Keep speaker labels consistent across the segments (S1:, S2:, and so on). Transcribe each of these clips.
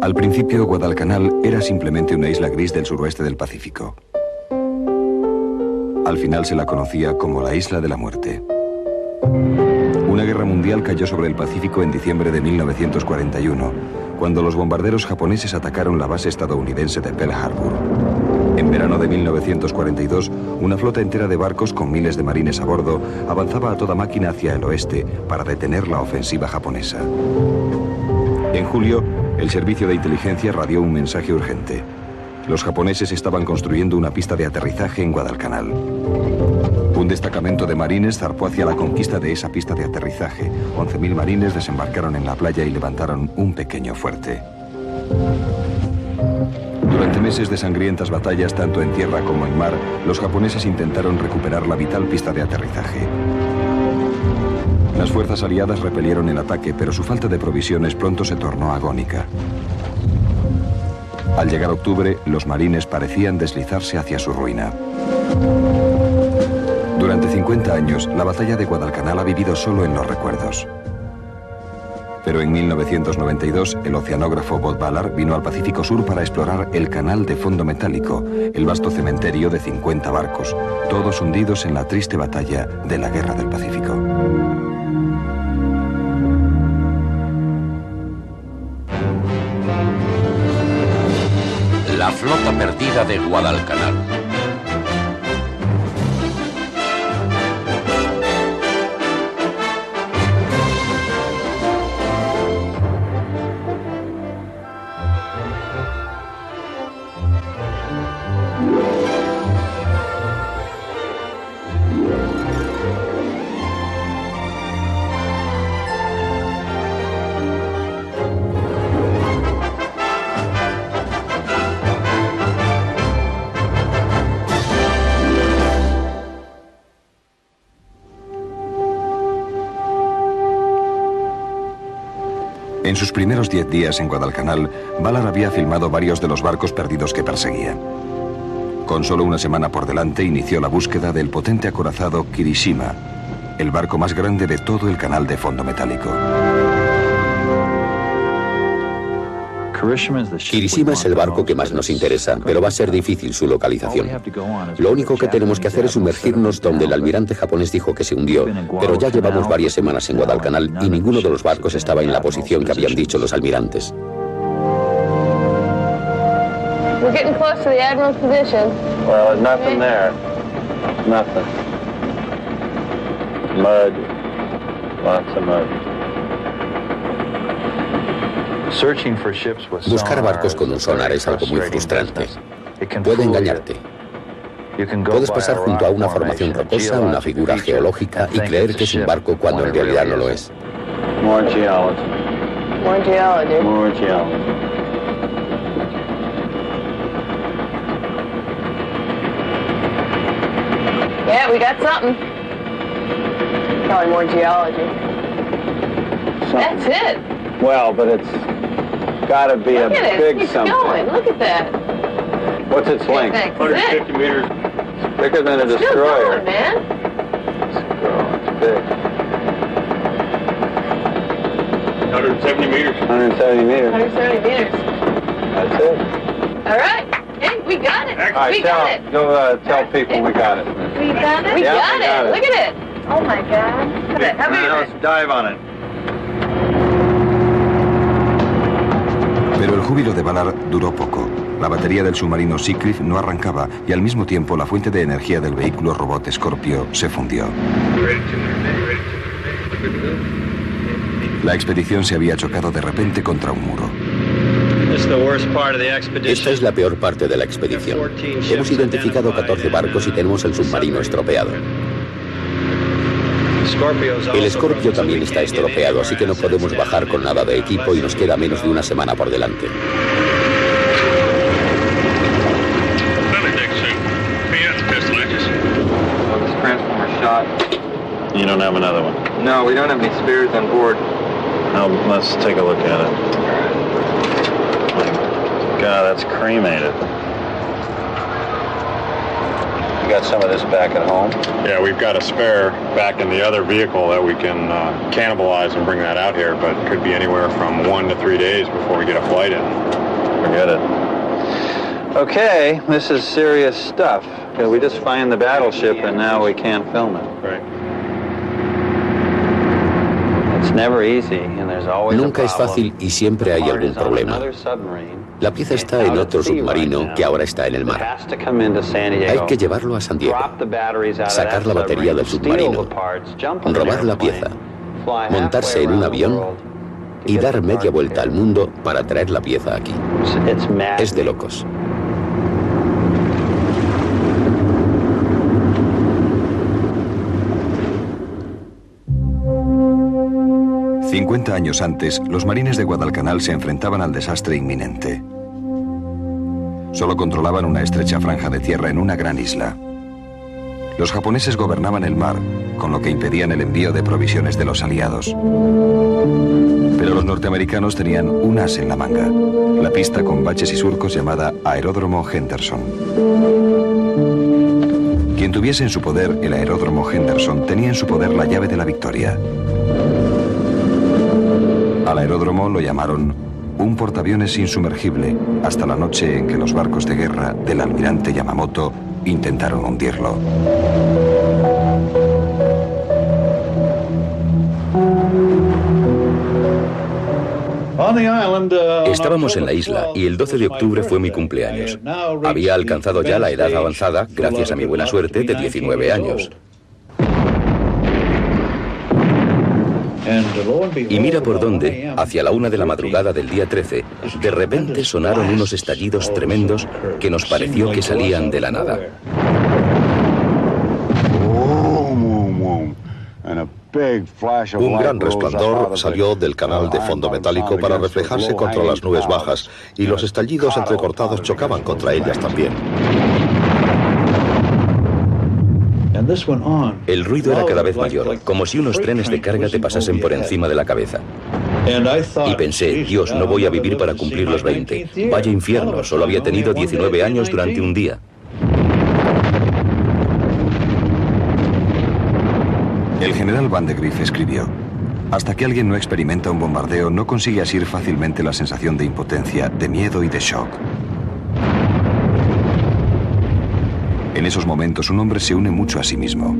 S1: Al principio, Guadalcanal era simplemente una isla gris del suroeste del Pacífico. Al final se la conocía como la Isla de la Muerte. Una guerra mundial cayó sobre el Pacífico en diciembre de 1941, cuando los bombarderos japoneses atacaron la base estadounidense de Pearl Harbor. En verano de 1942, una flota entera de barcos con miles de marines a bordo avanzaba a toda máquina hacia el oeste para detener la ofensiva japonesa. En julio, el servicio de inteligencia radió un mensaje urgente. Los japoneses estaban construyendo una pista de aterrizaje en Guadalcanal. Un destacamento de marines zarpó hacia la conquista de esa pista de aterrizaje. 11.000 marines desembarcaron en la playa y levantaron un pequeño fuerte. Durante meses de sangrientas batallas, tanto en tierra como en mar, los japoneses intentaron recuperar la vital pista de aterrizaje. Las fuerzas aliadas repelieron el ataque, pero su falta de provisiones pronto se tornó agónica. Al llegar octubre, los marines parecían deslizarse hacia su ruina. Durante 50 años, la batalla de Guadalcanal ha vivido solo en los recuerdos. Pero en 1992, el oceanógrafo Bob Ballard vino al Pacífico Sur para explorar el canal de fondo metálico, el vasto cementerio de 50 barcos, todos hundidos en la triste batalla de la Guerra del Pacífico.
S2: La flota perdida de Guadalcanal.
S1: En sus primeros 10 días en Guadalcanal, Ballard había filmado varios de los barcos perdidos que perseguía. Con solo una semana por delante, inició la búsqueda del potente acorazado Kirishima, el barco más grande de todo el canal de fondo metálico.
S3: Kirishima es el barco que más nos interesa, pero va a ser difícil su localización. Lo único que tenemos que hacer es sumergirnos donde el almirante japonés dijo que se hundió, pero ya llevamos varias semanas en Guadalcanal y ninguno de los barcos estaba en la posición que habían dicho los almirantes.
S4: We're getting close to the admiral's position.
S5: Well, there's nothing there. Nothing. Mud. Lots of mud.
S3: Buscar barcos con un sonar es algo muy frustrante. Puede engañarte. Puedes pasar junto a una formación rocosa, una figura geológica y creer que es un barco cuando en realidad no lo es.
S5: More geology.
S4: More geology.
S5: More geology.
S4: Yeah, we got something. Probably more geology. That's it.
S5: Well, but it's got to be a big something.
S4: Going. Look at that.
S5: What's its length?
S4: 150
S5: meters. It's bigger than a
S4: Still
S5: destroyer.
S4: going, man.
S5: It's big.
S6: 170 meters.
S5: 170 meters.
S4: 170 meters.
S5: That's it.
S4: All right. Hey, we got it.
S5: All right,
S4: We got it.
S5: go tell people we got it.
S4: We got it. We
S5: Yeah,
S4: got
S5: we got
S4: it.
S5: it.
S4: Look at it. Oh my God. Look at it. How big is it?
S5: Let's dive on it.
S1: Pero el júbilo de Ballard duró poco. La batería del submarino Seacliff no arrancaba y al mismo tiempo la fuente de energía del vehículo robot Scorpio se fundió. La expedición se había chocado de repente contra un muro.
S3: Esta es la peor parte de la expedición. Hemos identificado 14 barcos y tenemos el submarino estropeado. El Scorpio también está estropeado, así que no podemos bajar con nada de equipo y nos queda menos de una semana por delante.
S5: You don't have another one? No, we don't have any spares on board. Now, let's take a look at it. God, that's cremated. got some of this back at home? Yeah, we've got a spare back in the other vehicle that we can cannibalize and bring that out here, but it could be anywhere from 1 to 3 days before we get a flight in. Forget it. Okay, this is serious stuff. We just find the battleship and now we can't film it. Right. It's never easy and there's always
S3: Nunca es fácil y siempre hay algún problema. La pieza está en otro submarino que ahora está en el mar. Hay que llevarlo a San Diego, sacar la batería del submarino, robar la pieza, montarse en un avión y dar media vuelta al mundo para traer la pieza aquí. Es de locos.
S1: $50 años antes, los marines de Guadalcanal se enfrentaban al desastre inminente. Solo controlaban una estrecha franja de tierra en una gran isla. Los japoneses gobernaban el mar, con lo que impedían el envío de provisiones de los aliados. Pero los norteamericanos tenían un as en la manga, la pista con baches y surcos llamada Aeródromo Henderson. Quien tuviese en su poder el Aeródromo Henderson tenía en su poder la llave de la victoria. Al aeródromo lo llamaron un portaaviones insumergible hasta la noche en que los barcos de guerra del almirante Yamamoto intentaron hundirlo.
S3: Estábamos en la isla y el 12 de octubre fue mi cumpleaños. Había alcanzado ya la edad avanzada, gracias a mi buena suerte, de 19 años. Y mira por dónde, hacia la 1 de la madrugada del día 13, de repente sonaron unos estallidos tremendos que nos pareció que salían de la nada.
S7: Un gran resplandor salió del canal de fondo metálico para reflejarse contra las nubes bajas, y los estallidos entrecortados chocaban contra ellas también.
S3: El ruido era cada vez mayor, como si unos trenes de carga te pasasen por encima de la cabeza. Y pensé, Dios, no voy a vivir para cumplir los 20. Vaya infierno, solo había tenido 19 años durante un día.
S1: El general Van de Grief escribió: hasta que alguien no experimenta un bombardeo, no consigue asir fácilmente la sensación de impotencia, de miedo y de shock. En esos momentos un hombre se une mucho a sí mismo.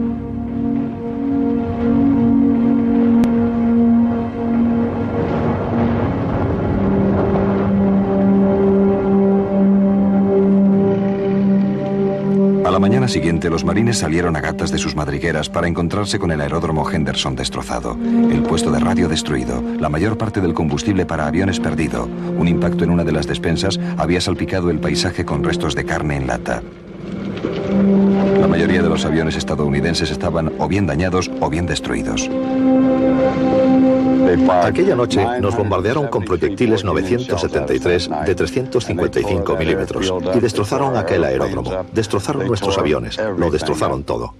S1: A la mañana siguiente, los marines salieron a gatas de sus madrigueras para encontrarse con el aeródromo Henderson destrozado, el puesto de radio destruido, la mayor parte del combustible para aviones perdido. Un impacto en una de las despensas había salpicado el paisaje con restos de carne en lata. La mayoría de los aviones estadounidenses estaban o bien dañados o bien destruidos.
S7: Aquella noche nos bombardearon con proyectiles 973 de 355 milímetros y destrozaron aquel aeródromo, destrozaron nuestros aviones, lo destrozaron todo.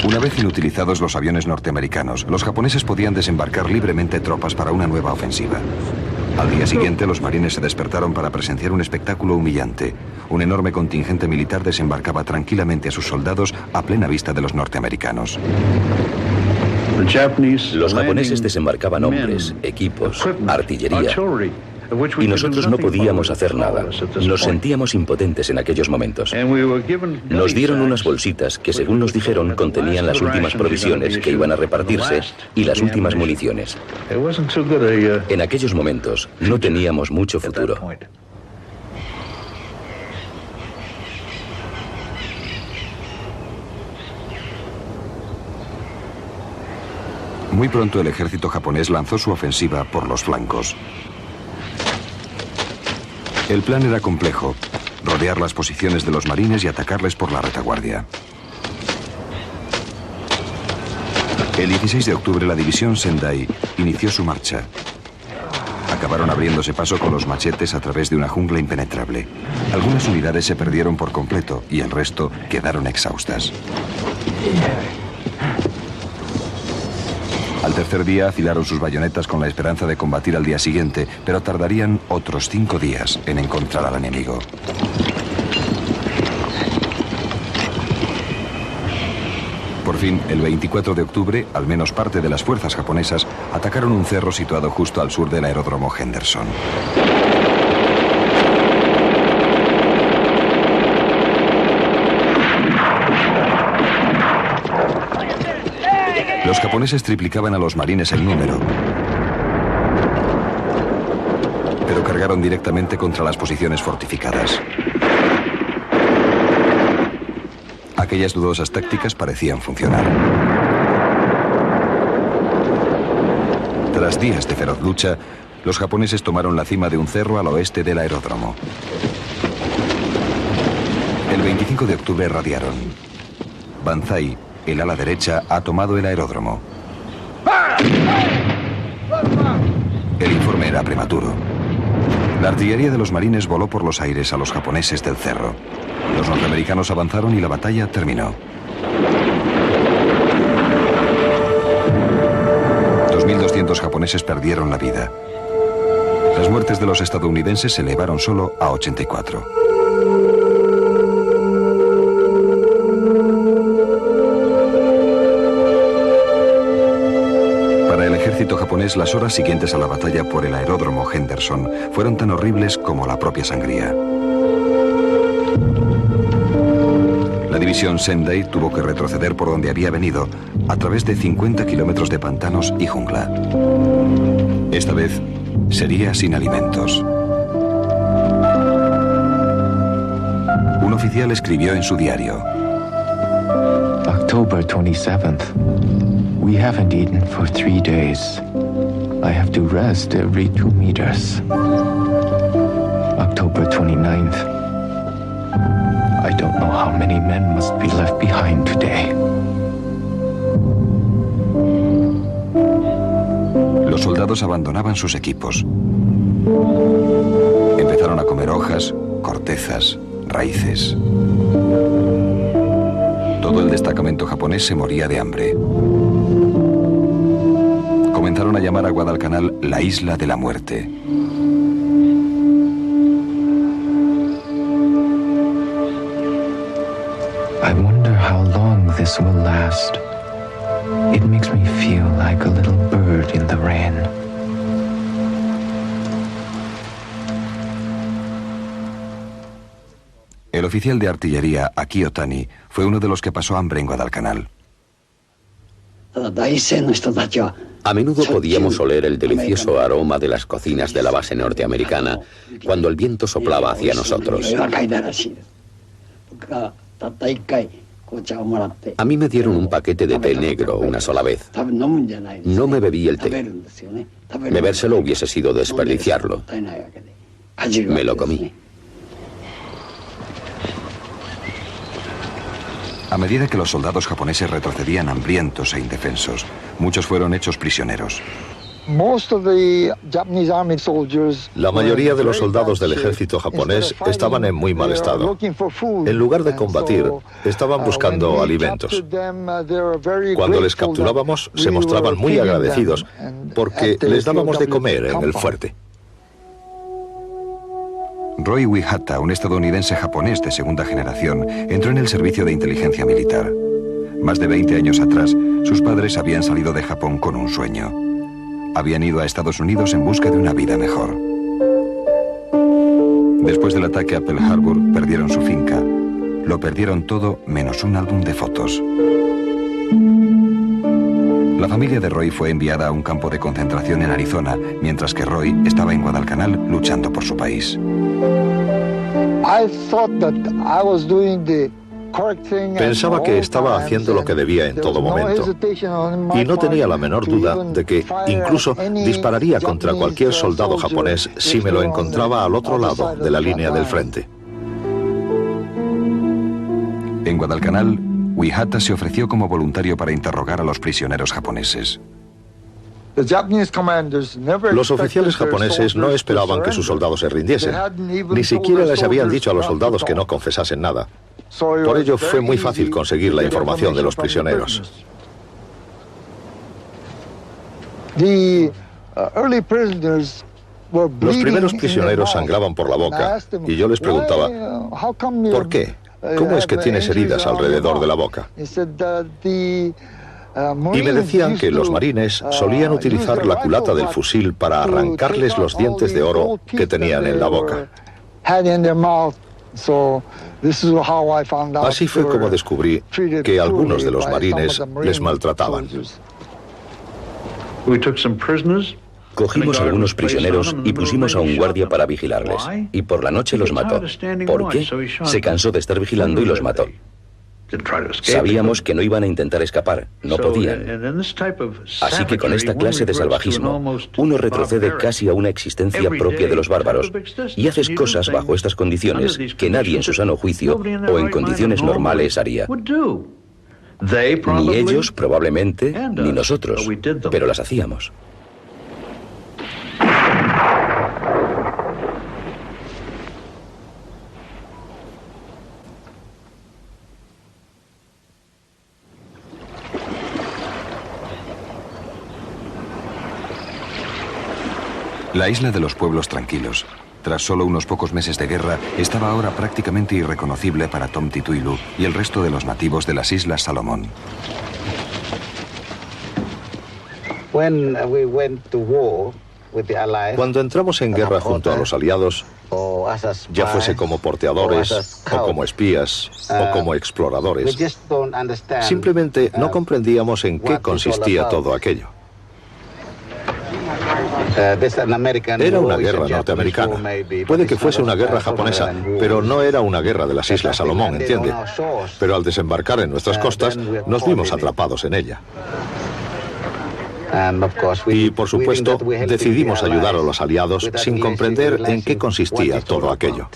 S1: Una vez inutilizados los aviones norteamericanos, los japoneses podían desembarcar libremente tropas para una nueva ofensiva. Al día siguiente, los marines se despertaron para presenciar un espectáculo humillante. Un enorme contingente militar desembarcaba tranquilamente a sus soldados a plena vista de los norteamericanos.
S3: Los japoneses desembarcaban hombres, equipos, artillería, y nosotros no podíamos hacer nada. Nos sentíamos impotentes en aquellos momentos. Nos dieron unas bolsitas que, según nos dijeron, contenían las últimas provisiones que iban a repartirse y las últimas municiones. En aquellos momentos no teníamos mucho futuro.
S1: Muy pronto el ejército japonés lanzó su ofensiva por los flancos. El plan era complejo: rodear las posiciones de los marines y atacarles por la retaguardia. El 16 de octubre la división Sendai inició su marcha. Acabaron abriéndose paso con los machetes a través de una jungla impenetrable. Algunas unidades se perdieron por completo y el resto quedaron exhaustas. Al tercer día afilaron sus bayonetas con la esperanza de combatir al día siguiente, pero tardarían otros 5 días en encontrar al enemigo. Por fin, el 24 de octubre, al menos parte de las fuerzas japonesas atacaron un cerro situado justo al sur del aeródromo Henderson. Los japoneses triplicaban a los marines en número, pero cargaron directamente contra las posiciones fortificadas. Aquellas dudosas tácticas parecían funcionar. Tras días de feroz lucha, los japoneses tomaron la cima de un cerro al oeste del aeródromo. El 25 de octubre radiaron: Banzai, el ala derecha, ha tomado el aeródromo. El informe era prematuro. La artillería de los marines voló por los aires a los japoneses del cerro. Los norteamericanos avanzaron y la batalla terminó. 2.200 japoneses perdieron la vida. Las muertes de los estadounidenses se elevaron solo a 84. Para el ejército japonés, las horas siguientes a la batalla por el aeródromo Henderson fueron tan horribles como la propia sangría. La división Sendai tuvo que retroceder por donde había venido, a través de 50 kilómetros de pantanos y jungla. Esta vez sería sin alimentos. Un oficial escribió en su diario:
S8: October 27th. We haven't eaten for 3 days. I have to rest every 2 meters. October 29th. I don't know how many men must be left behind today.
S1: Los soldados abandonaban sus equipos. Empezaron a comer hojas, cortezas, raíces. Todo el destacamento japonés se moría de hambre. Comenzaron a llamar a Guadalcanal la Isla de la Muerte.
S8: I wonder how long this will last. It makes me feel like a little bird in the rain.
S1: El oficial de artillería, Akio Tani, fue uno de los que pasó hambre en Guadalcanal.
S3: A menudo podíamos oler el delicioso aroma de las cocinas de la base norteamericana cuando el viento soplaba hacia nosotros. A mí me dieron un paquete de té negro una sola vez. No me bebí el té. Bebérselo hubiese sido desperdiciarlo. Me lo comí.
S1: A medida que los soldados japoneses retrocedían hambrientos e indefensos, muchos fueron hechos prisioneros.
S7: La mayoría de los soldados del ejército japonés estaban en muy mal estado. En lugar de combatir, estaban buscando alimentos. Cuando les capturábamos, se mostraban muy agradecidos porque les dábamos de comer en el fuerte.
S1: Roy Wihata, un estadounidense japonés de segunda generación, entró en el servicio de inteligencia militar. Más de 20 años atrás, sus padres habían salido de Japón con un sueño. Habían ido a Estados Unidos en busca de una vida mejor. Después del ataque a Pearl Harbor, perdieron su finca. Lo perdieron todo menos un álbum de fotos. La familia de Roy fue enviada a un campo de concentración en Arizona, mientras que Roy estaba en Guadalcanal luchando por su país.
S7: Pensaba que estaba haciendo lo que debía en todo momento y no tenía la menor duda de que incluso dispararía contra cualquier soldado japonés si me lo encontraba al otro lado de la línea del frente.
S1: En Guadalcanal, Wihata se ofreció como voluntario para interrogar a los prisioneros japoneses.
S7: Los oficiales japoneses no esperaban que sus soldados se rindiesen. Ni siquiera les habían dicho a los soldados que no confesasen nada. Por ello fue muy fácil conseguir la información de los prisioneros. Los primeros prisioneros sangraban por la boca y yo les preguntaba, ¿por qué? ¿Cómo es que tienes heridas alrededor de la boca? Y me decían que los marines solían utilizar la culata del fusil para arrancarles los dientes de oro que tenían en la boca. Así fue como descubrí que algunos de los marines les maltrataban.
S2: Cogimos a algunos prisioneros y pusimos a un guardia para vigilarles. Y por la noche los mató. ¿Por qué? Se cansó de estar vigilando y los mató. Sabíamos que no iban a intentar escapar, no podían. Así que con esta clase de salvajismo, uno retrocede casi a una existencia propia de los bárbaros y haces cosas bajo estas condiciones que nadie en su sano juicio o en condiciones normales haría. Ni ellos, probablemente, ni nosotros, pero las hacíamos.
S1: La isla de los pueblos tranquilos, tras solo unos pocos meses de guerra, estaba ahora prácticamente irreconocible para Tom Tituilu y el resto de los nativos de las Islas Salomón.
S7: Cuando entramos en guerra junto a los aliados, ya fuese como porteadores, o como espías, o como exploradores, simplemente no comprendíamos en qué consistía todo aquello. Era una guerra norteamericana. Puede que fuese una guerra japonesa, pero no era una guerra de las Islas Salomón, ¿entiende? Pero al desembarcar en nuestras costas, nos vimos atrapados en ella. Y, por supuesto, decidimos ayudar a los aliados sin comprender en qué consistía todo aquello.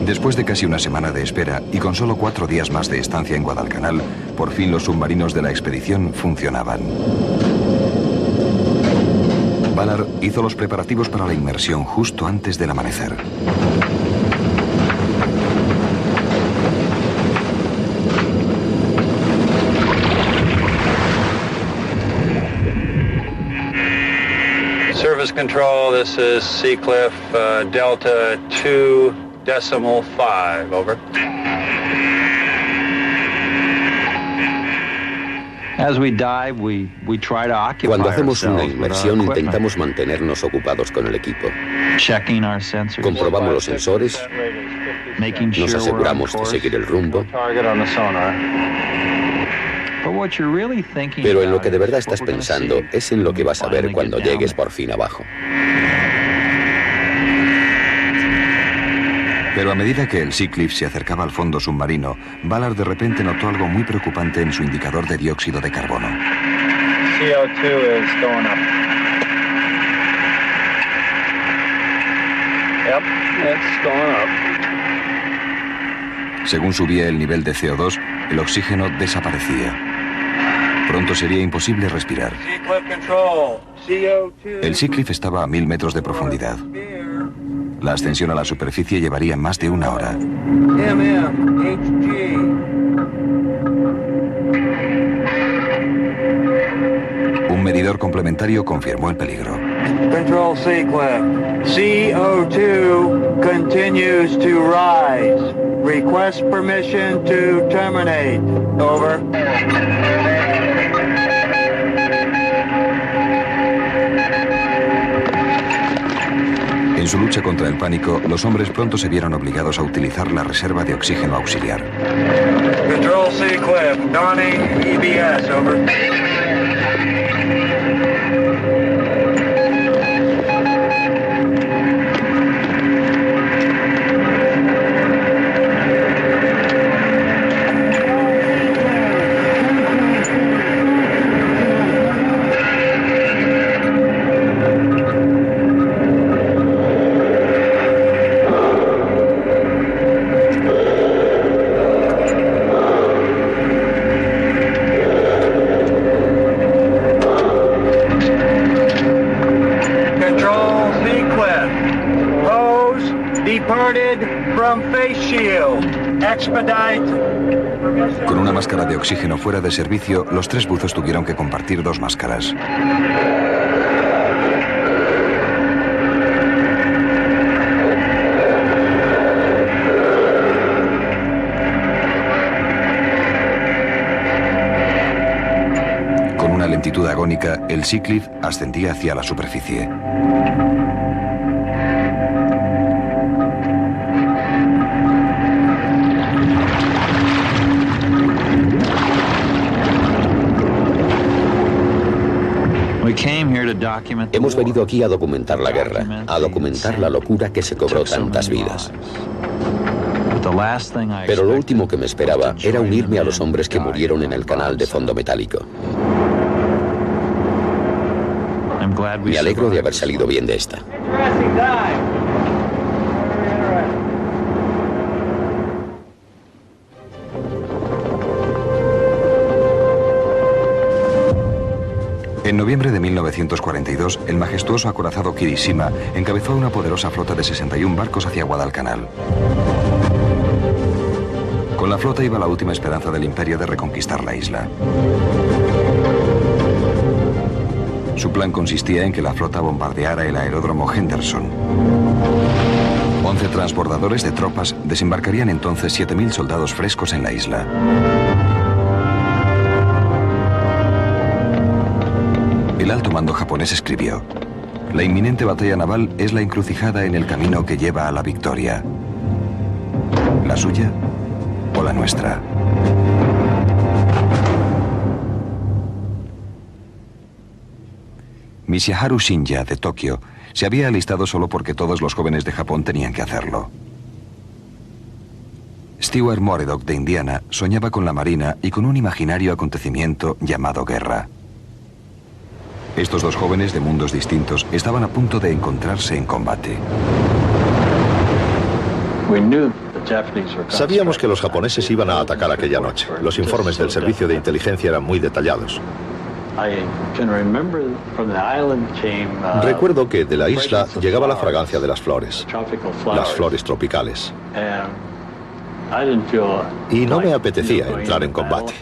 S1: Después de casi una semana de espera y con solo 4 días más de estancia en Guadalcanal, por fin los submarinos de la expedición funcionaban. Ballard hizo los preparativos para la inmersión justo antes del amanecer.
S5: Service control, this is Seacliff, Delta 2.5, over.
S3: Cuando hacemos una inmersión, intentamos mantenernos ocupados con el equipo. Comprobamos los sensores, nos aseguramos de seguir el rumbo. Pero en lo que de verdad estás pensando es en lo que vas a ver cuando llegues por fin abajo.
S1: Pero a medida que el Seacliff se acercaba al fondo submarino, Ballard de repente notó algo muy preocupante en su indicador de dióxido de carbono.
S5: CO2 is going up. Yep, it's going up.
S1: Según subía el nivel de CO2, el oxígeno desaparecía. Pronto sería imposible respirar. El Seacliff estaba a 1000 metros de profundidad. La ascensión a la superficie llevaría más de 1 hora. Un medidor complementario confirmó el peligro.
S9: Control Seacliff. CO2 continues to rise. Request permission to terminate. Over.
S1: En su lucha contra el pánico, los hombres pronto se vieron obligados a utilizar la reserva de oxígeno auxiliar.
S9: Control Seacliff, donning EBS, over. from face shield. Expedite.
S1: Con una máscara de oxígeno fuera de servicio, los 3 buzos tuvieron que compartir 2 máscaras. Con una lentitud agónica, el Sea ascendía hacia la superficie.
S3: Hemos venido aquí a documentar la guerra, a documentar la locura que se cobró tantas vidas. Pero lo último que me esperaba era unirme a los hombres que murieron en el canal de fondo metálico. Me alegro de haber salido bien de esta.
S1: En noviembre de 1942, el majestuoso acorazado Kirishima encabezó una poderosa flota de 61 barcos hacia Guadalcanal. Con la flota iba la última esperanza del imperio de reconquistar la isla. Su plan consistía en que la flota bombardeara el aeródromo Henderson. 11 transbordadores de tropas desembarcarían entonces 7.000 soldados frescos en la isla. El alto mando japonés escribió: la inminente batalla naval es la encrucijada en el camino que lleva a la victoria. ¿La suya o la nuestra? Mishiharu Shinya, de Tokio, se había alistado solo porque todos los jóvenes de Japón tenían que hacerlo. Stewart Moredock, de Indiana, soñaba con la marina y con un imaginario acontecimiento llamado guerra. Estos 2 jóvenes de mundos distintos estaban a punto de encontrarse en combate.
S7: Sabíamos que los japoneses iban a atacar aquella noche. Los informes del servicio de inteligencia eran muy detallados. Recuerdo que de la isla llegaba la fragancia de las flores tropicales. Y no me apetecía entrar en combate.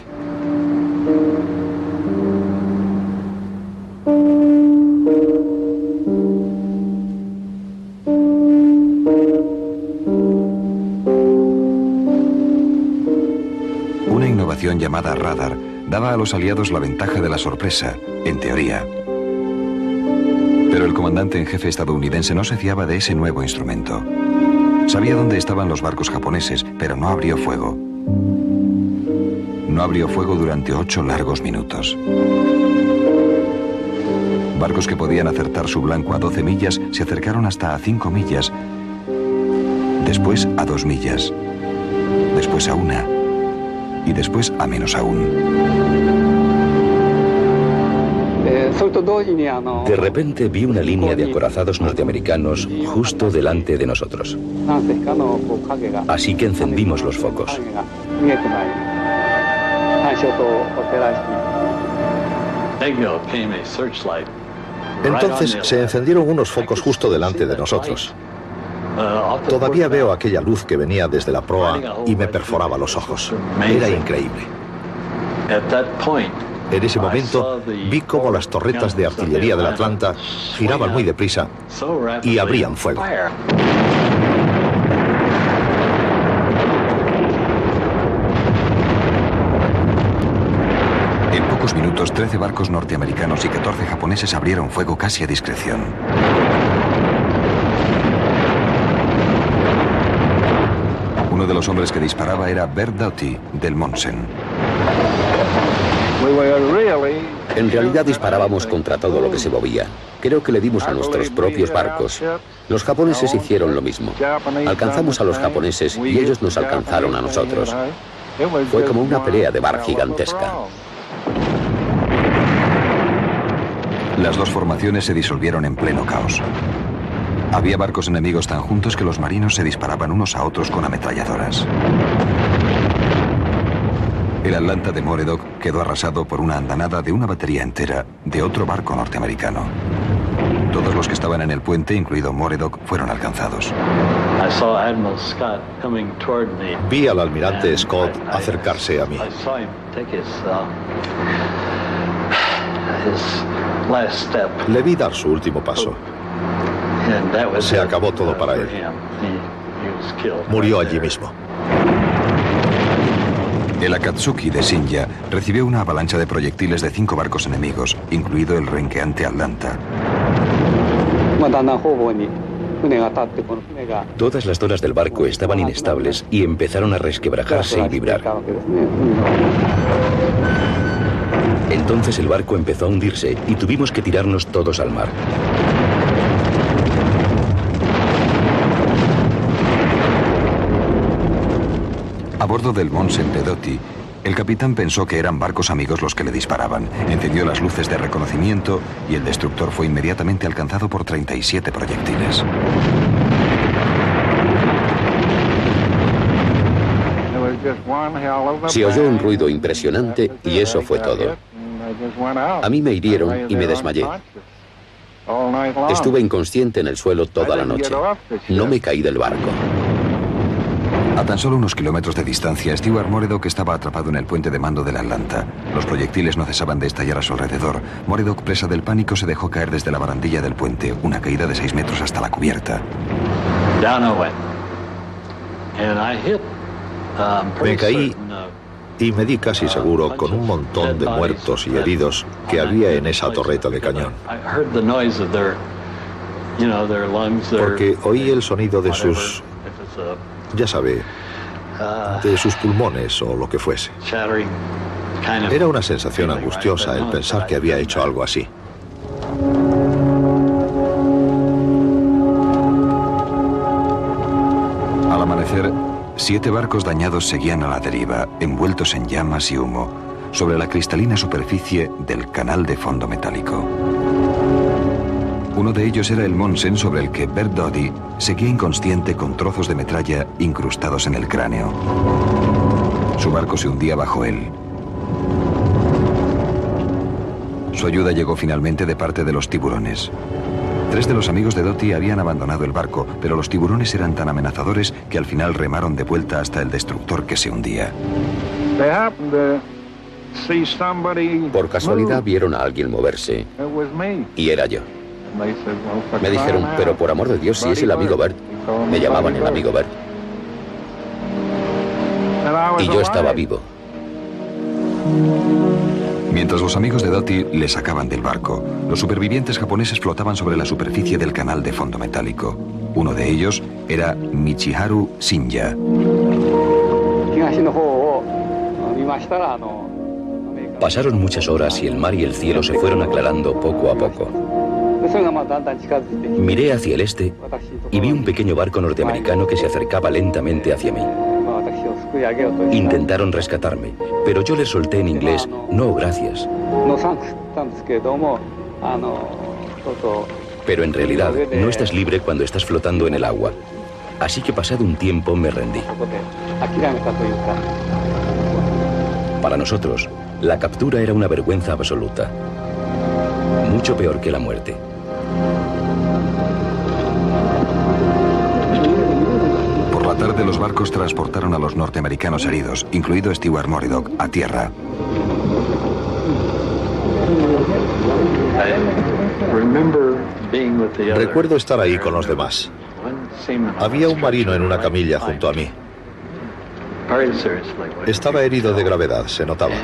S1: Una innovación llamada radar daba a los aliados la ventaja de la sorpresa, en teoría. Pero el comandante en jefe estadounidense no se fiaba de ese nuevo instrumento. Sabía dónde estaban los barcos japoneses, pero no abrió fuego. No abrió fuego durante 8 largos minutos. Barcos que podían acertar su blanco a 12 millas se acercaron hasta a 5 millas, después a 2 millas, después a 1 y después a menos aún.
S2: De repente vi una línea de acorazados norteamericanos justo delante de nosotros. Así que encendimos los focos.
S7: Entonces se encendieron unos focos justo delante de nosotros. Todavía veo aquella luz que venía desde la proa y me perforaba los ojos. Era increíble. En ese momento vi cómo las torretas de artillería del Atlanta giraban muy deprisa y abrían fuego.
S1: En pocos minutos, 13 barcos norteamericanos y 14 japoneses abrieron fuego casi a discreción. Uno de los hombres que disparaba era Bert Doughty, del Monsen.
S3: En realidad disparábamos contra todo lo que se movía. Creo que le dimos a nuestros propios barcos. Los japoneses hicieron lo mismo. Alcanzamos a los japoneses y ellos nos alcanzaron a nosotros. Fue como una pelea de bar gigantesca.
S1: Las 2 formaciones se disolvieron en pleno caos. Había barcos enemigos tan juntos que los marinos se disparaban unos a otros con ametralladoras. El Atlanta de Moredock quedó arrasado por una andanada de una batería entera de otro barco norteamericano. Todos los que estaban en el puente, incluido Moredock, fueron alcanzados.
S7: Vi al almirante Scott acercarse a mí. Le vi dar su último paso. Se acabó todo para él. Murió allí mismo.
S1: El Akatsuki de Shinya recibió una avalancha de proyectiles de 5 barcos enemigos, incluido el renqueante Atlanta.
S2: Todas las zonas del barco estaban inestables y empezaron a resquebrajarse y vibrar. Entonces el barco empezó a hundirse y tuvimos que tirarnos todos al mar.
S1: A bordo del Monsen de Doty, el capitán pensó que eran barcos amigos los que le disparaban. Encendió las luces de reconocimiento y el destructor fue inmediatamente alcanzado por 37 proyectiles.
S3: Se oyó un ruido impresionante y eso fue todo. A mí me hirieron y me desmayé. Estuve inconsciente en el suelo toda la noche. No me caí del barco.
S1: A tan solo unos kilómetros de distancia, Stewart Moredock estaba atrapado en el puente de mando del Atlanta. Los proyectiles no cesaban de estallar a su alrededor. Moredock, presa del pánico, se dejó caer desde la barandilla del puente, una caída de 6 metros hasta la cubierta.
S7: Me caí y me di casi seguro con un montón de muertos y heridos que había en esa torreta de cañón. Porque oí el sonido de sus... ya sabe, de sus pulmones o lo que fuese. Era una sensación angustiosa el pensar que había hecho algo así.
S1: Al amanecer, 7 barcos dañados seguían a la deriva, envueltos en llamas y humo, sobre la cristalina superficie del canal de fondo metálico. Uno de ellos era el Monsen sobre el que Bert Doty seguía inconsciente con trozos de metralla incrustados en el cráneo. Su barco se hundía bajo él. Su ayuda llegó finalmente de parte de los tiburones. 3 de los amigos de Doty habían abandonado el barco, pero los tiburones eran tan amenazadores que al final remaron de vuelta hasta el destructor que se hundía.
S3: Por casualidad vieron a alguien moverse y era yo. Me dijeron, pero por amor de Dios, si es el amigo Bert. Me llamaban el amigo Bert. Y yo estaba vivo.
S1: Mientras los amigos de Doty le sacaban del barco, los supervivientes japoneses flotaban sobre la superficie del canal de fondo metálico. Uno de ellos era Michiharu Shinya.
S2: Pasaron muchas horas y el mar y el cielo se fueron aclarando poco a poco. Miré hacia el este y vi un pequeño barco norteamericano que se acercaba lentamente hacia mí. Intentaron rescatarme, pero yo les solté en inglés, no, gracias. Pero en realidad no estás libre cuando estás flotando en el agua. Así que pasado un tiempo me rendí. Para nosotros, la captura era una vergüenza absoluta. Mucho peor que la muerte.
S1: Por la tarde, los barcos transportaron a los norteamericanos heridos, incluido Stewart Moredock, a tierra.
S7: Recuerdo estar ahí con los demás. Había un marino en una camilla junto a mí. Estaba herido de gravedad, se notaba.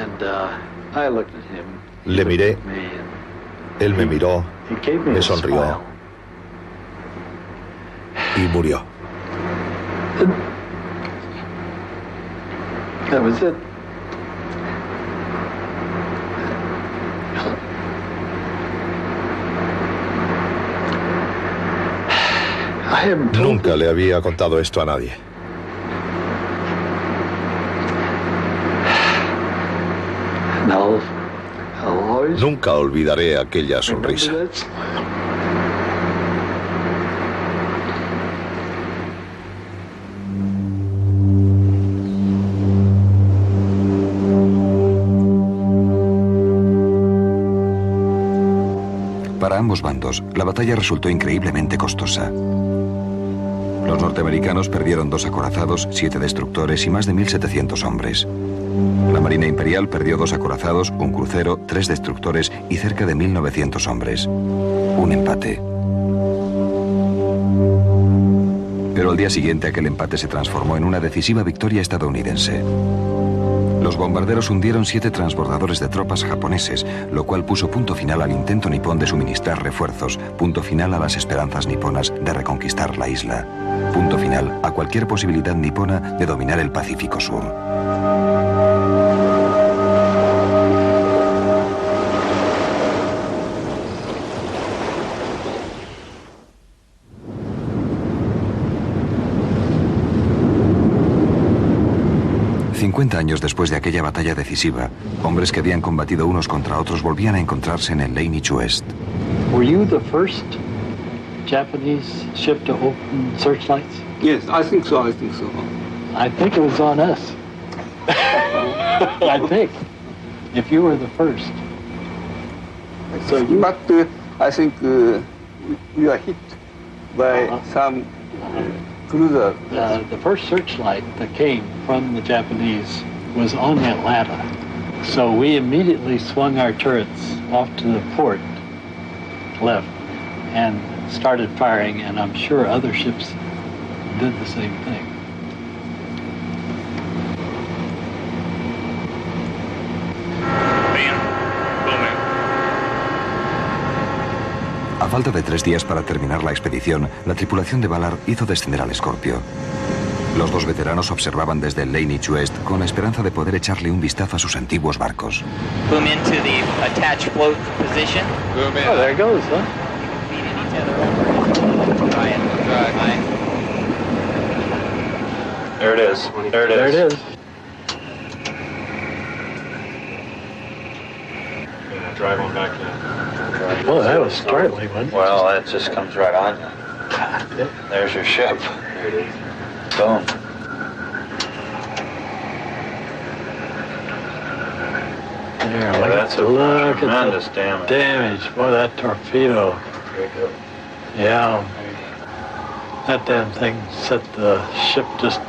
S7: Le miré, él me miró, me sonrió y murió. Nunca le había contado esto a nadie. Nunca olvidaré aquella sonrisa.
S1: Para ambos bandos, la batalla resultó increíblemente costosa. Los norteamericanos perdieron 2 acorazados, 7 destructores y más de 1.700 hombres. La Marina Imperial perdió 2 acorazados, un crucero, 3 destructores y cerca de 1.900 hombres. Un empate. Pero al día siguiente aquel empate se transformó en una decisiva victoria estadounidense. Los bombarderos hundieron 7 transbordadores de tropas japoneses, lo cual puso punto final al intento nipón de suministrar refuerzos, punto final a las esperanzas niponas de reconquistar la isla, punto final a cualquier posibilidad nipona de dominar el Pacífico Sur. Años después de aquella batalla decisiva, hombres que habían combatido unos contra otros volvían a encontrarse en el Lainich West.
S10: Were you the first Japanese ship to open searchlights?
S11: Yes, I think so. I
S10: think it was on us. I think. If you were the first.
S11: So you... But I think we are hit by some cruiser.
S10: The first searchlight that came from the Japanese was on the Atlanta. So we immediately swung our turrets off to the port left and started firing, and I'm sure other ships did the same thing.
S1: A falta de 3 días para terminar la expedición, la tripulación de Ballard hizo descender al Scorpio. Los 2 veteranos observaban desde el Lainich West con la esperanza de poder echarle un vistazo a sus antiguos barcos.
S12: Boom into the attached float position.
S10: Boom in. Oh, there it goes, huh?
S5: There it is. There it is.
S10: There it is.
S5: Yeah, drive on back in.
S10: Well, that was startling, wasn't it?
S13: Well, it just comes right on you. There's your ship.
S5: There it is.
S13: Boom.
S10: There,
S5: Yeah, that's a tremendous damage.
S10: Damage. Boy, that torpedo. Yeah. That damn thing set the ship just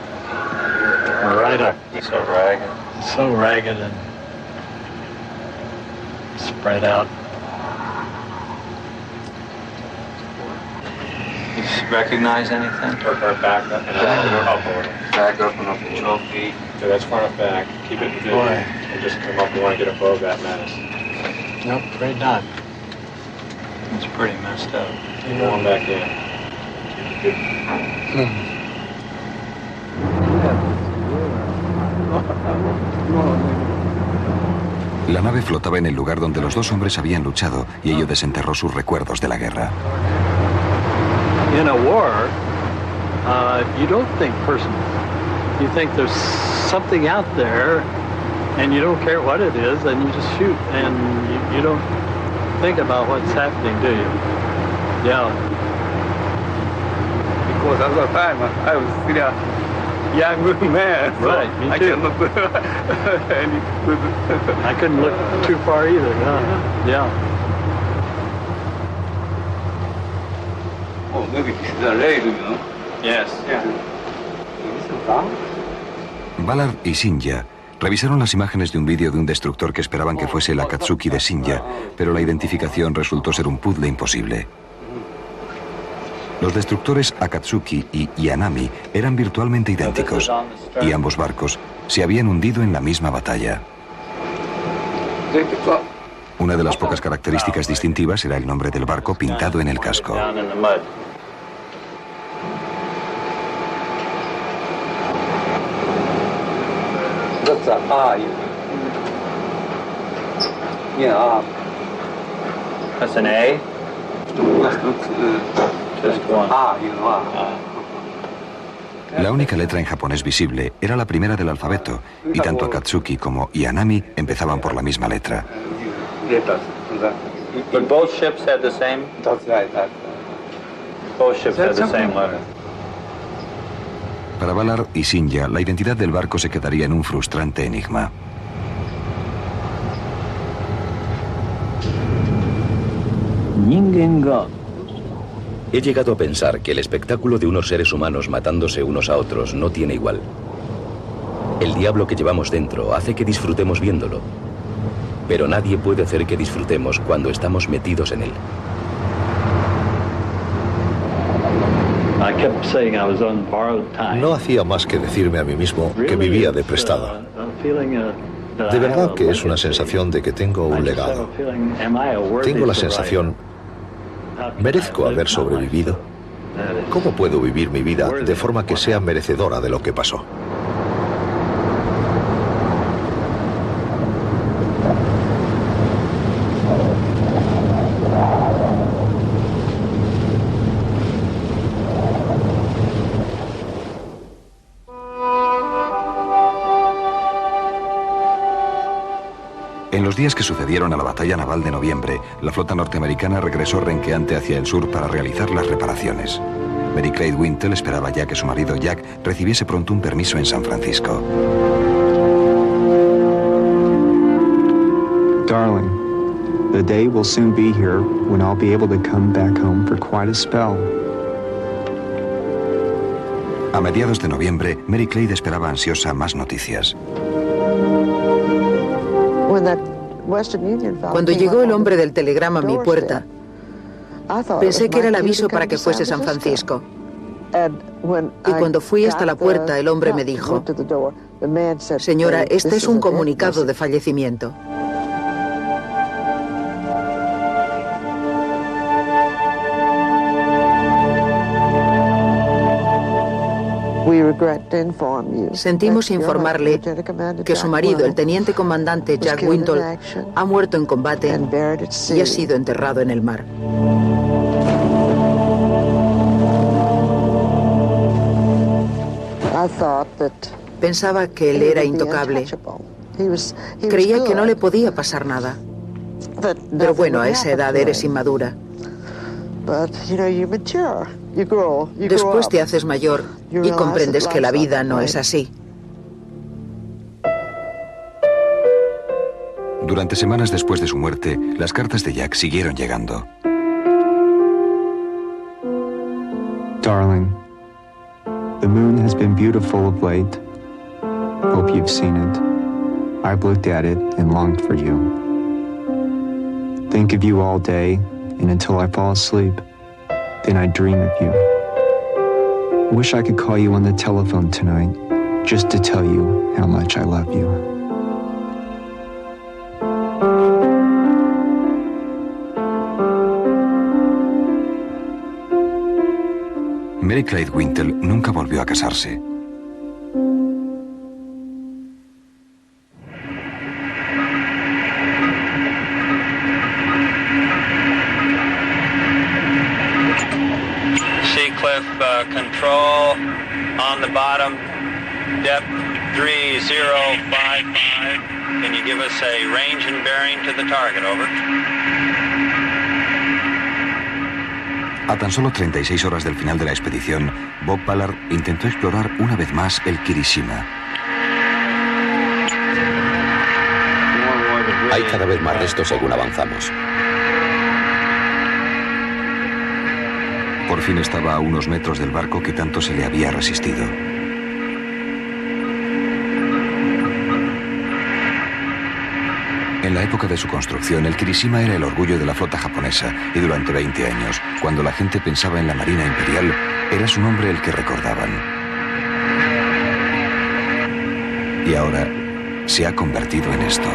S10: right up.
S13: So ragged.
S10: So ragged and spread out.
S13: You recognize anything?
S5: Or back up and up.
S13: Back up and up 12 feet.
S5: So that's front and back. Keep it in vision.
S10: Boy.
S5: And just come up. You want to get above that menace.
S10: Nope, afraid not.
S13: It's pretty messed up.
S5: Keep going back in. Keep it
S1: La nave flotaba en el lugar donde los 2 hombres habían luchado y ello desenterró sus recuerdos de la guerra.
S10: In a war, you don't think personal. You think there's something out there, and you don't care what it is, and you just shoot, and you don't think about what's happening, do you? Yeah.
S11: Because at the time I was still a young man, so
S10: right, me
S11: I
S10: too.
S11: cannot any good.
S10: I couldn't look too far either. Yeah.
S11: Oh, maybe it's the rail, you know?
S13: Yes.
S11: Yeah.
S1: Ballard y Shinja revisaron las imágenes de un vídeo de un destructor que esperaban que fuese el Akatsuki de Shinja, pero la identificación resultó ser un puzzle imposible. Los destructores Akatsuki y Yanami eran virtualmente idénticos, y ambos barcos se habían hundido en la misma batalla. Una de las pocas características distintivas era el nombre del barco pintado en el casco.
S11: That's a R. Yeah,
S13: That's an A? Just one.
S11: R, you know,
S1: La única letra en japonés visible era la primera del alfabeto, y tanto Akatsuki como Yanami empezaban por la misma letra.
S13: But both ships had the same?
S11: That's right.
S13: Both ships had the same letter.
S1: Para Ballard y Shinja, la identidad del barco se quedaría en un frustrante enigma.
S2: He llegado a pensar que el espectáculo de unos seres humanos matándose unos a otros no tiene igual. El diablo que llevamos dentro hace que disfrutemos viéndolo, pero nadie puede hacer que disfrutemos cuando estamos metidos en él.
S7: No hacía más que decirme a mí mismo que vivía de prestado. De verdad que es una sensación de que tengo un legado. Tengo la sensación, ¿merezco haber sobrevivido? ¿Cómo puedo vivir mi vida de forma que sea merecedora de lo que pasó?
S1: En los días que sucedieron a la batalla naval de noviembre, la flota norteamericana regresó renqueante hacia el sur para realizar las reparaciones. Mary Clyde Wintle esperaba ya que su marido Jack recibiese pronto un permiso en San Francisco.
S8: Darling, the day will soon be here when I'll be able to come back home for quite a spell.
S1: A mediados de noviembre, Mary Clyde esperaba ansiosa más noticias.
S14: Cuando llegó el hombre del telegrama a mi puerta, pensé que era el aviso para que fuese San Francisco. Y cuando fui hasta la puerta, el hombre me dijo: señora, este es un comunicado de fallecimiento. Sentimos informarle que su marido, el teniente comandante Jack Wintle, ha muerto en combate y ha sido enterrado en el mar. Pensaba que él era intocable. Creía que no le podía pasar nada. Pero bueno, a esa edad eres inmadura. Después te haces mayor y comprendes que la vida no es así.
S1: Durante semanas después de su muerte, las cartas de Jack siguieron llegando.
S8: Darling, the moon has been beautiful of late. Hope you've seen it. I've looked at it and longed for you. Think of you all day and until I fall asleep. Then I dream of you. Wish I could call you on the telephone tonight, just to tell you how much I love you.
S1: Mary Clyde Wintle nunca volvió a casarse.
S13: Control on the bottom, depth 3055. Can you give us a range and bearing to the target, over?
S1: A tan solo 36 horas del final de la expedición, Bob Ballard intentó explorar una vez más el Kirishima.
S3: Hay cada vez más restos según avanzamos.
S1: Por fin estaba a unos metros del barco que tanto se le había resistido. En la época de su construcción, el Kirishima era el orgullo de la flota japonesa y durante 20 años, cuando la gente pensaba en la Marina Imperial, era su nombre el que recordaban. Y ahora se ha convertido en esto.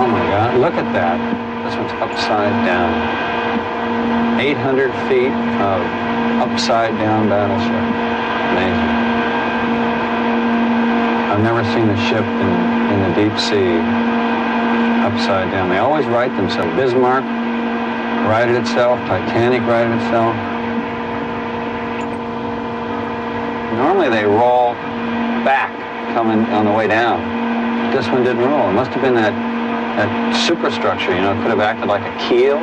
S10: Oh my God, look at that. This one's upside down. 800 feet of upside down battleship. Amazing. I've never seen a ship in the deep sea upside down. They always right themselves. Bismarck righted itself. Titanic righted itself. Normally they roll back coming on the way down. This one didn't roll. It must have been that superstructure, you know, it could have acted like a keel.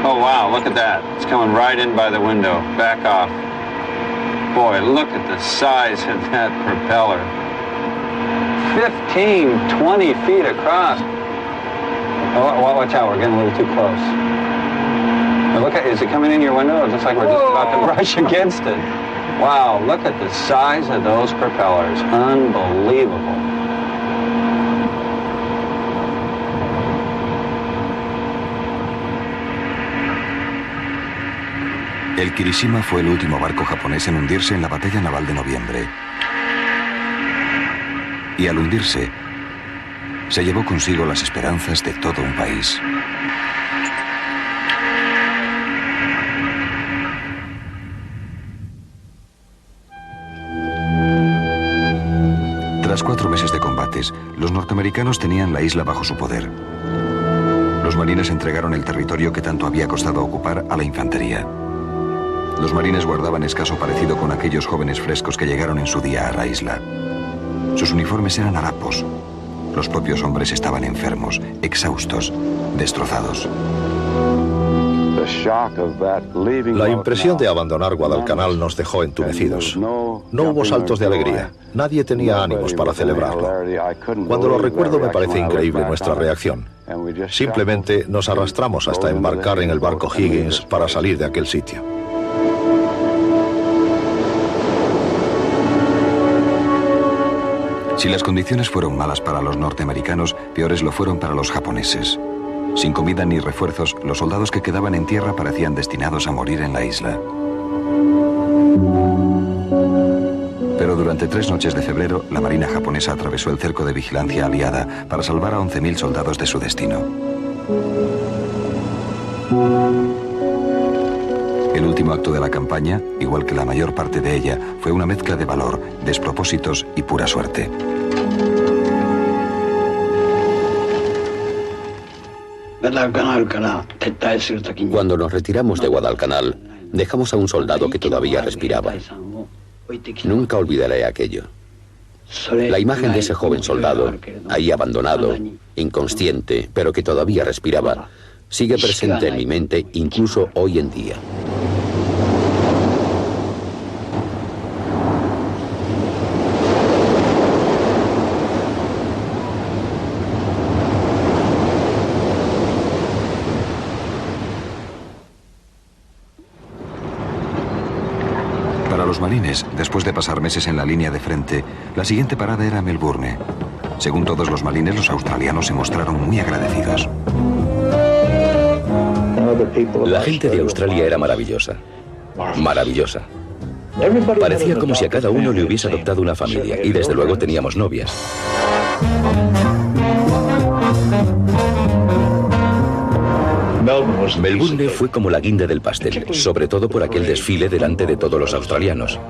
S10: Oh wow, look at that. It's coming right in by the window. Back off.
S11: Boy, look at the size of that propeller. 15, 20 feet across. Oh, watch out, we're getting a little too close. Now look at, is it coming in your window? It looks like we're just about to brush against it. Wow, look at the size of those propellers. Unbelievable.
S1: El Kirishima fue el último barco japonés en hundirse en la batalla naval de noviembre. Y al hundirse, se llevó consigo las esperanzas de todo un país. Tras 4 meses de combates, los norteamericanos tenían la isla bajo su poder. Los marines entregaron el territorio que tanto había costado ocupar a la infantería. Los marines guardaban escaso parecido con aquellos jóvenes frescos que llegaron en su día a la isla. Sus uniformes eran harapos. Los propios hombres estaban enfermos, exhaustos, destrozados.
S7: La impresión de abandonar Guadalcanal nos dejó entumecidos. No hubo saltos de alegría. Nadie tenía ánimos para celebrarlo. Cuando lo recuerdo me parece increíble nuestra reacción. Simplemente nos arrastramos hasta embarcar en el barco Higgins para salir de aquel sitio.
S1: Si las condiciones fueron malas para los norteamericanos, peores lo fueron para los japoneses. Sin comida ni refuerzos, los soldados que quedaban en tierra parecían destinados a morir en la isla. Pero durante 3 noches de febrero, la marina japonesa atravesó el cerco de vigilancia aliada para salvar a 11.000 soldados de su destino. El último acto de la campaña, igual que la mayor parte de ella, fue una mezcla de valor, despropósitos y pura suerte.
S3: Cuando nos retiramos de Guadalcanal, dejamos a un soldado que todavía respiraba. Nunca olvidaré aquello. La imagen de ese joven soldado, ahí abandonado, inconsciente, pero que todavía respiraba, sigue presente en mi mente incluso hoy en día.
S1: Para los marines, después de pasar meses en la línea de frente, la siguiente parada era Melbourne. Según todos los marines, los australianos se mostraron muy agradecidos.
S2: La gente de Australia era maravillosa. Maravillosa. Parecía como si a cada uno le hubiese adoptado una familia, y desde luego teníamos novias. Melbourne fue como la guinda del pastel, sobre todo por aquel desfile delante de todos los australianos.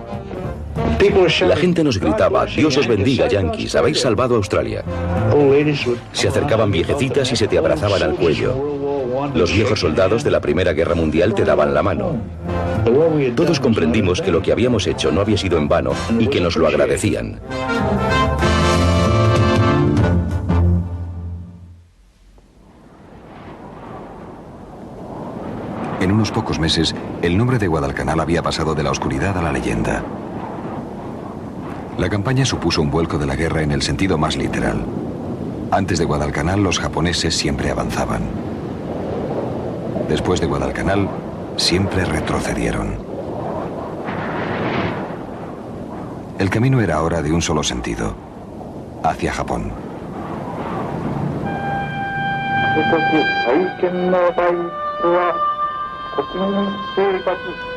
S2: La gente nos gritaba: Dios os bendiga, yanquis, habéis salvado a Australia. Se acercaban viejecitas y se te abrazaban al cuello. Los viejos soldados de la Primera Guerra Mundial te daban la mano. Todos comprendimos que lo que habíamos hecho no había sido en vano y que nos lo agradecían.
S1: En unos pocos meses, el nombre de Guadalcanal había pasado de la oscuridad a la leyenda. La campaña supuso un vuelco de la guerra en el sentido más literal. Antes de Guadalcanal, los japoneses siempre avanzaban. Después de Guadalcanal, siempre retrocedieron. El camino era ahora de un solo sentido, hacia Japón.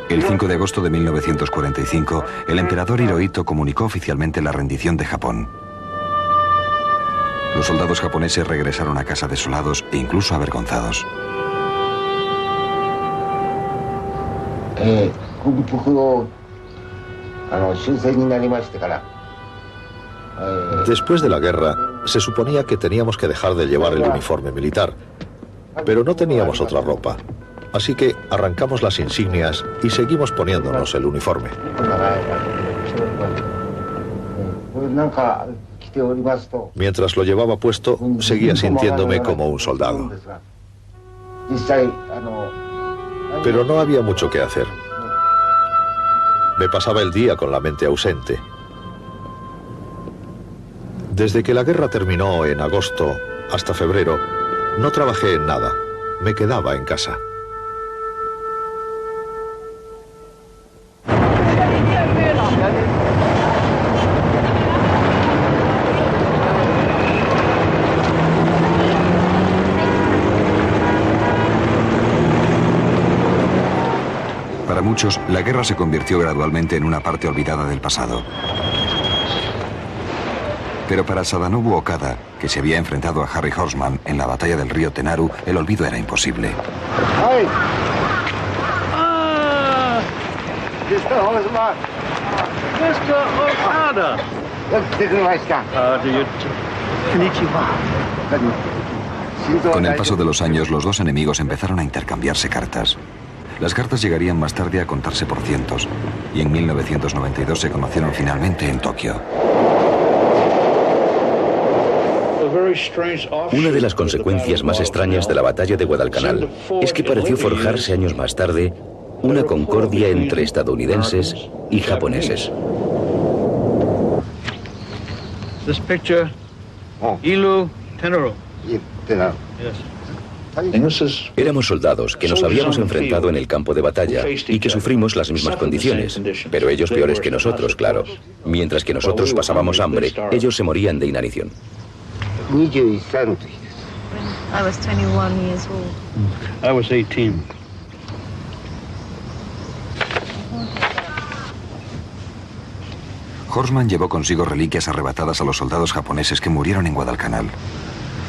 S1: El 5 de agosto de 1945, el emperador Hirohito comunicó oficialmente la rendición de Japón. Los soldados japoneses regresaron a casa desolados e incluso avergonzados.
S7: Después de la guerra, se suponía que teníamos que dejar de llevar el uniforme militar, pero no teníamos otra ropa. Así que arrancamos las insignias y seguimos poniéndonos el uniforme. Mientras lo llevaba puesto, seguía sintiéndome como un soldado. Pero no había mucho que hacer. Me pasaba el día con la mente ausente. Desde que la guerra terminó en agosto hasta febrero, no trabajé en nada. Me quedaba en casa.
S1: Para muchos, la guerra se convirtió gradualmente en una parte olvidada del pasado. Pero para Sadanobu Okada, que se había enfrentado a Harry Horseman en la batalla del río Tenaru, el olvido era imposible. Con el paso de los años, los dos enemigos empezaron a intercambiarse cartas. Las cartas llegarían más tarde a contarse por cientos, y en 1992 se conocieron finalmente en Tokio.
S2: Una de las consecuencias más extrañas de la batalla de Guadalcanal es que pareció forjarse años más tarde una concordia entre estadounidenses y japoneses.
S10: This picture, Ilu Tenaru.
S2: Éramos soldados que nos habíamos enfrentado en el campo de batalla y que sufrimos las mismas condiciones, pero ellos peores que nosotros, claro. Mientras que nosotros pasábamos hambre, ellos se morían de inanición.
S15: I was 21 years old.
S10: I was 18.
S1: Horseman llevó consigo reliquias arrebatadas a los soldados japoneses que murieron en Guadalcanal.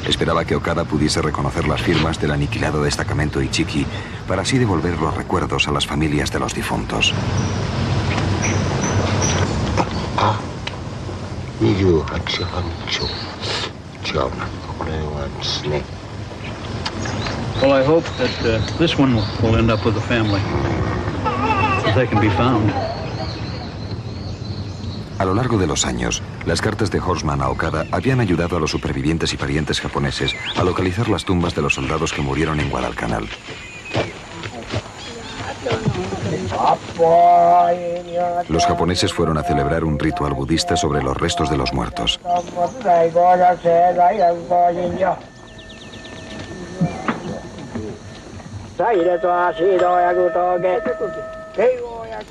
S1: Esperaba que Okada pudiese reconocer las firmas del aniquilado destacamento Ichiki para así devolver los recuerdos a las familias de los difuntos.
S10: Well, I hope that this one will end up with the family, if they can be found.
S1: A lo largo de los años, las cartas de Horseman a Okada habían ayudado a los supervivientes y parientes japoneses a localizar las tumbas de los soldados que murieron en Guadalcanal. Los japoneses fueron a celebrar un ritual budista sobre los restos de los muertos.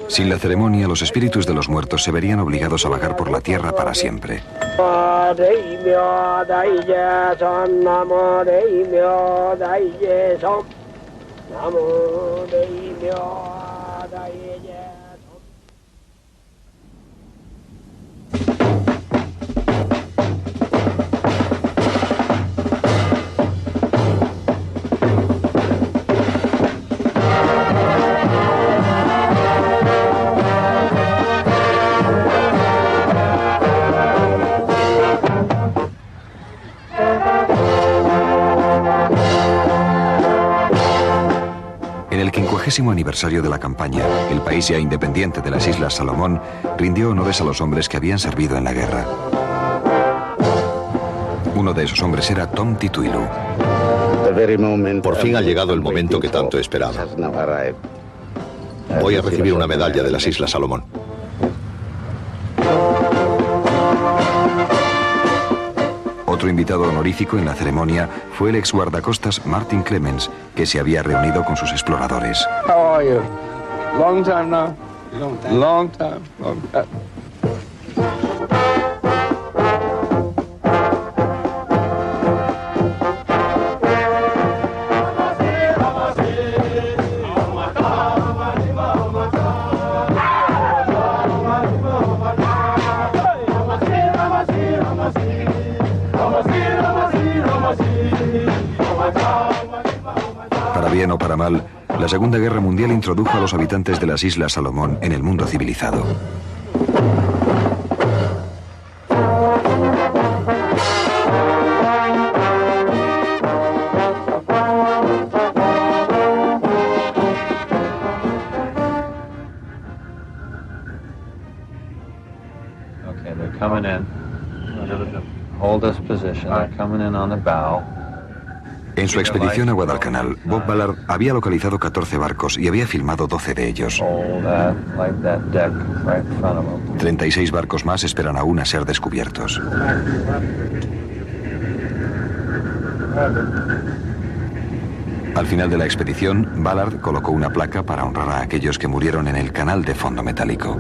S1: Sin la ceremonia, los espíritus de los muertos se verían obligados a vagar por la tierra para siempre. En el 50º aniversario de la campaña, el país ya independiente de las Islas Salomón rindió honores a los hombres que habían servido en la guerra. Uno de esos hombres era Tom Tituilu.
S7: Por fin ha llegado el momento que tanto esperaba. Voy a recibir una medalla de las Islas Salomón.
S1: Otro invitado honorífico en la ceremonia fue el ex guardacostas Martin Clemens, que se había reunido con sus exploradores.
S16: How are you? Long time now. Long time.
S1: Para bien o para mal, la Segunda Guerra Mundial introdujo a los habitantes de las Islas Salomón en el mundo civilizado.
S11: Okay, they're coming in. Hold this position. They're coming in on the bow.
S1: En su expedición a Guadalcanal, Bob Ballard había localizado 14 barcos y había filmado 12 de ellos. 36 barcos más esperan aún a ser descubiertos. Al final de la expedición, Ballard colocó una placa para honrar a aquellos que murieron en el canal de fondo metálico.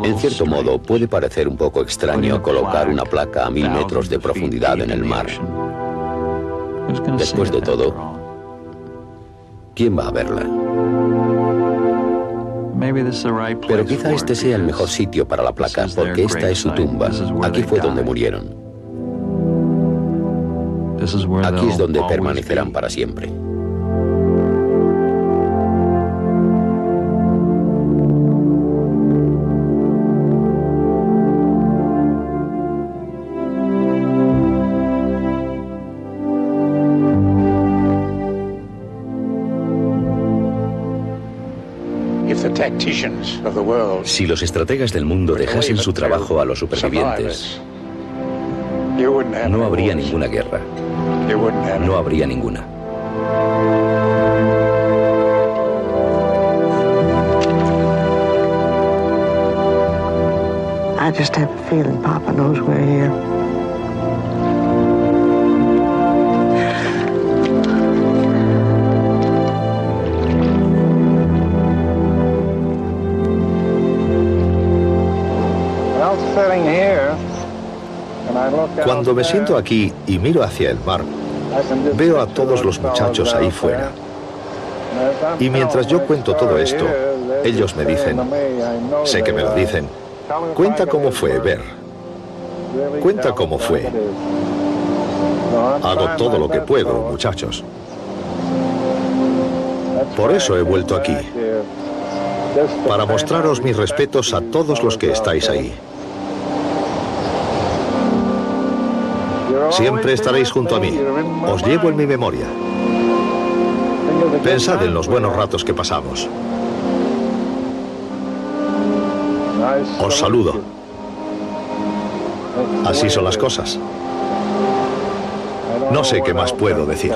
S3: En cierto modo, puede parecer un poco extraño colocar una placa a 1000 metros de profundidad en el mar. Después de todo, ¿quién va a verla? Pero quizá este sea el mejor sitio para la placa, porque esta es su tumba. Aquí fue donde murieron. Aquí es donde permanecerán para siempre.
S2: Si los estrategas del mundo dejasen su trabajo a los supervivientes, no habría ninguna guerra. No habría ninguna.
S17: I just have a feeling Papa knows we're here.
S7: Cuando me siento aquí y miro hacia el mar, veo a todos los muchachos ahí fuera. Y mientras yo cuento todo esto, ellos me dicen, sé que me lo dicen, cuenta cómo fue, Ver. Cuenta cómo fue. Hago todo lo que puedo, muchachos. Por eso he vuelto aquí, para mostraros mis respetos a todos los que estáis ahí. Siempre estaréis junto a mí. Os llevo en mi memoria. Pensad en los buenos ratos que pasamos. Os saludo. Así son las cosas. No sé qué más puedo decir.